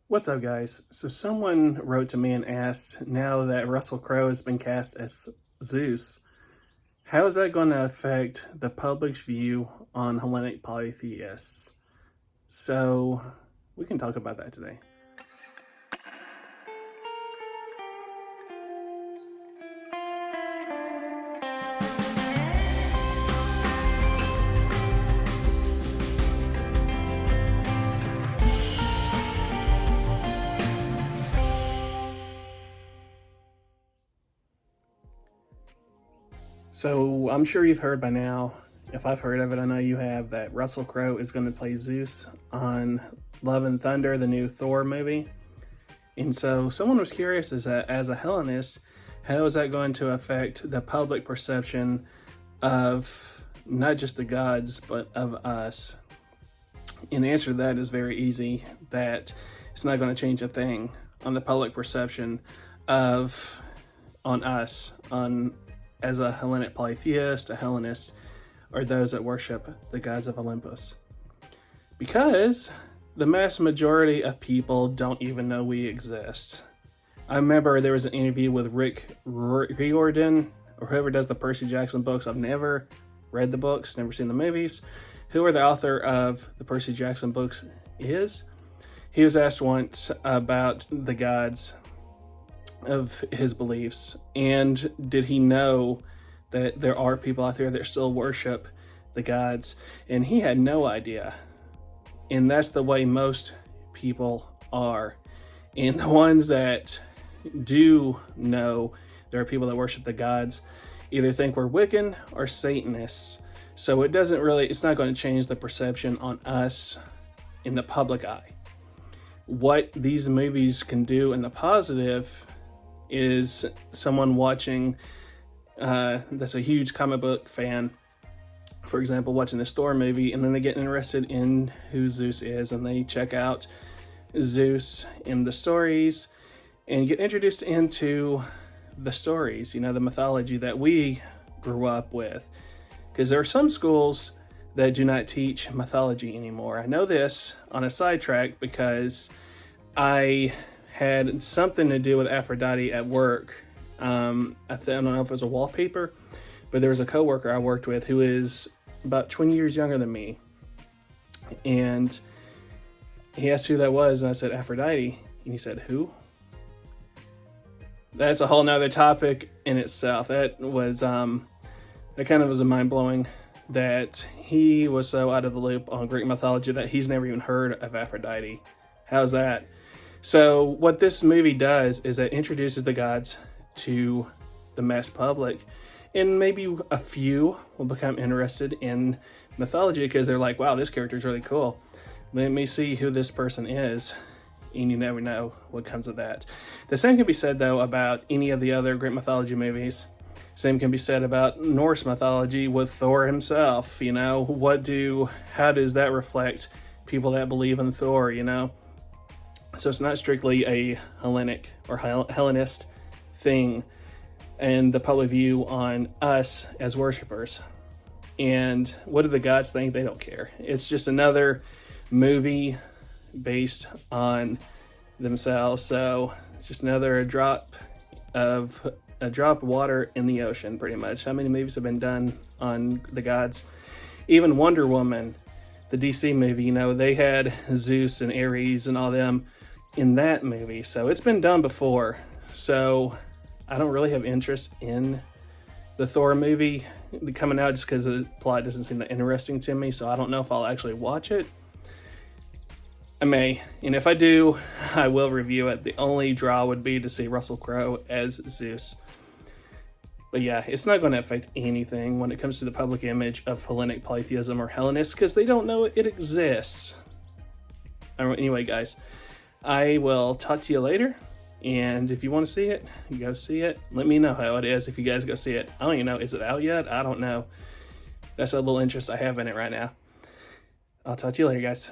What's up, guys? So someone wrote to me and asked, now that Russell Crowe has been cast as Zeus, how is that going to affect the public's view on Hellenic polytheists? So we can talk about that today. So I'm sure you've heard by now, if I've heard of it, I know you have, that Russell Crowe is going to play Zeus on Love and Thunder, the new Thor movie. And so someone was curious, as a Hellenist, how is that going to affect the public perception of not just the gods, but of us? And the answer to that is very easy, that it's not going to change a thing on the public perception on us, as a Hellenic polytheist, a Hellenist, or those that worship the gods of Olympus. Because the mass majority of people don't even know we exist. I remember there was an interview with Rick Riordan, or whoever does the Percy Jackson books. I've never read the books, never seen the movies. Whoever the author of the Percy Jackson books is, he was asked once about the gods of his beliefs, and did he know that there are people out there that still worship the gods, and he had no idea. And that's the way most people are. And the ones that do know there are people that worship the gods either think we're Wiccan or Satanists. So it's not going to change the perception on us in the public eye. What these movies can do in the positive is someone watching that's a huge comic book fan, for example, watching this Thor movie, and then they get interested in who Zeus is, and they check out Zeus in the stories and get introduced into the stories, the mythology that we grew up with. Because there are some schools that do not teach mythology anymore. I know this on a sidetrack because I had something to do with Aphrodite at work. I don't know if it was a wallpaper, but there was a coworker I worked with who is about 20 years younger than me. And he asked who that was, and I said, Aphrodite. And he said, who? That's a whole nother topic in itself. That kind of was a mind-blowing, that he was so out of the loop on Greek mythology that he's never even heard of Aphrodite. How's that? So what this movie does is it introduces the gods to the mass public, and maybe a few will become interested in mythology because they're like, wow, this character is really cool. Let me see who this person is. And you never know what comes of that. The same can be said, though, about any of the other Greek mythology movies. Same can be said about Norse mythology with Thor himself. How does that reflect people that believe in Thor, So it's not strictly a Hellenic or Hellenist thing and the public view on us as worshipers. And what do the gods think? They don't care. It's just another movie based on themselves. So it's just another drop of water in the ocean, pretty much. How many movies have been done on the gods? Even Wonder Woman, the DC movie, they had Zeus and Ares and all them in that movie. So it's been done before. So I don't really have interest in the Thor movie coming out just because the plot doesn't seem that interesting to me. So I don't know if I'll actually watch it. I may, and if I do, I will review it. The only draw would be to see Russell Crowe as Zeus. But yeah, it's not going to affect anything when it comes to the public image of Hellenic polytheism or Hellenists, because they don't know it exists. Anyway, guys, I will talk to you later. And if you want to see it, you go see it. Let me know how it is if you guys go see it. I don't even know. Is it out yet? I don't know. That's a little interest I have in it right now. I'll talk to you later, guys.